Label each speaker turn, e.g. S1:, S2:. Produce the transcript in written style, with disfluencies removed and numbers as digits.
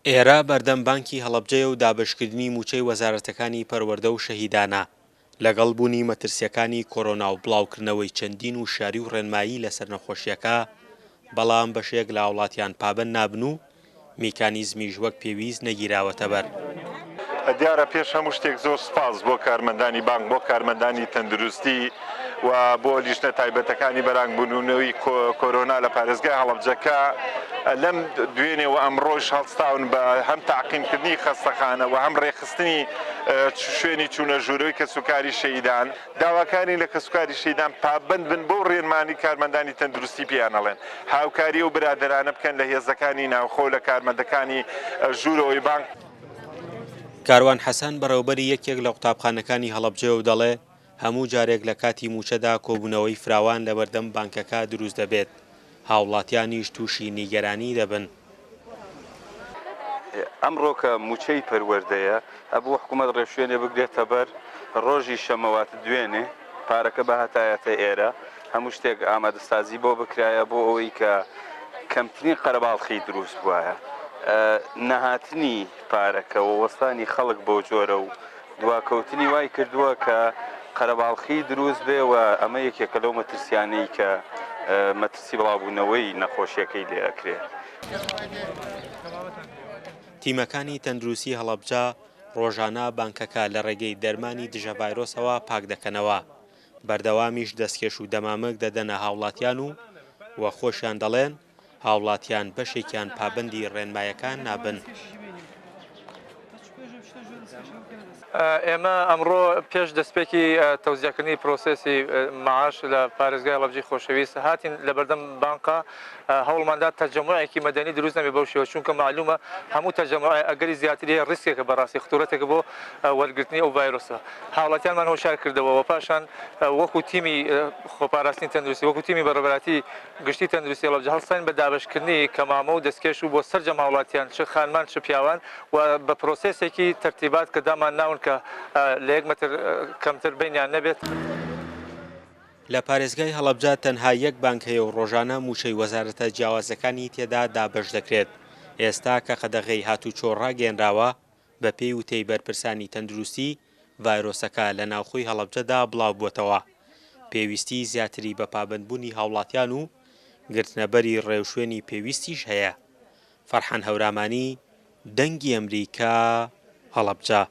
S1: ئێرە بەردەم بانکی هەڵەبجەیە و دابشکردنی مووچەی وەزارەتەکانی پەروەردە و شەهیدانە لەگەڵ بوونی مەترسیەکانی کۆڕۆنا و بڵاوکردنەوەی چەندین و شاری و ڕێنمایی لەسەر نەخۆشیەکە، بەڵام بەشێک لە وڵاتیان پابەند نابن و میکانیزمیش وەک پێویست نەگیراوەتە بەر.
S2: دیارە پێش هەموو شتێک زۆر سپاس بۆ کارمەندانی بانک، بۆ کارمەندانی تەندروستی و بۆ لیژنە تایبەتەکانی بەرهەمبوونەوەی کۆرۆنا لە پارێزگای هەڵەبجەکە لەم دوێنێەوە ئەمڕۆژ هەڵستاون بە هەم تاقیمکردنی خەستەخانە و هەم ڕێخستنی شوێنی چوونە ژوورەوەی کەسوکاری شەهیدان. داواکاری لە کەسوکاری شەهیدان پابند بن بۆ ڕێنمانی کارمەندانی تەندروستی پێیانەڵێن، هاوکاری و برادرانە بکەن لە هێزەکانی ناوخۆ لە کارمەندەکانی ژوورەوەی بانک.
S1: کاروان حەسەن بەڕێوەبەری یەکێک لە قوتابخانەکانی هەڵەبجە و دەڵێ هەموو جارێک لە کاتی مووچەدا کۆبوونەوەی فراوان لە بەردەم بانکەکە دروست دەبێت، هاوڵاتیانیش تووشی نیگەرانی دەبن.
S3: ئەمڕۆ کە مووچەی پەروەردەیە ئەبوو حکوومەت ڕێشوێنێ بگرێتە بەر ڕۆژی شەمەوات دوێنێ پارەکە بە هەتایەتە ئێرە هەموو شتێک ئامادەسازی بۆ بکرایە بۆ ئەوەی کە کەمترین قەرەباڵخی دروست بووایە. نەهاتنی پارەکە و وەستانی خەڵک بۆ جۆرە و دواکەوتنی وای کردووە کە قەرەباڵخی دروست بێ و ئەمە یەکێکە لەو مەترسیانەی کە مەترسی بڵاوبوونەوەی نەخۆشیەکەی لێ ئەکرێ.
S1: تیمەکانی تەندروستی هەڵەبجە ڕۆژانە بانکەکە لە ڕێگەی دەرمانی دژە ڤایرۆسەوە پاک دەکەنەوە، بەردەوامیش دەستکێش و دەمامک دەدەنە هاوڵاتیان و وە خۆشیان دەڵێن هاوڵاتیان بەشێکیان پابەندی ڕێنمایەکان نابن.
S4: ئێمە ئەمڕۆ پێش دەستپێکی تەوزیەکردنی پرۆسێسی معاش لە پارێزگای هەڵەبجەی خۆشەویست هاتین لە بەردەم بانکە هەوڵماندا تەرجەموعێکی مەدەنی دروست نەبێ بەو شێوە، چونکە معلومە هەموو تەرجەموع ئەگەری زیاتر هەیە ڕیسکێکە بەڕاستی خطورەتێکە بۆ وەرگرتنی ئەو ڤایرۆسە. هاوڵاتیانمان هۆشار کردەوە و پاشان وەکو تیمی خۆپاراستنی تەندروستی وەکو تیمی بەڕێوەبەراتی گشتی تەندروستی هەڵەبجە هەڵستان بە دابشکردنی کەمامە و دەستکێش و بۆ سەرجەم هاوڵاتیان چ خانمان چ پیاوان و بە پرۆسێسێکی تەرتیبات کە دامان ناون کە لە 1 مەتر کەمتر بینیان نەبێت.
S1: لە پارێزگای هەڵەبجە تەنها یەک بانک هەیە و ڕۆژانە مووچەی وەزارەتە جیاوازەکانی تێدا دابەش دەکرێت. ئێستا کە قەدەغەی هاتوچۆ ڕاگەێنراوە بە پێی وتەی بەرپرسانی تەندروستی ڤایرۆسەکە لە ناوخۆی هەڵەبجەدا بڵاو بووەتەوە. پێویستی زیاتری بە پابەندبوونی هاوڵاتیان و گرتنەبەری ڕێوشوێنی پێویستیش هەیە. فەرحان هەورامانی، دەنگی ئەمریکا، هەڵەبجە.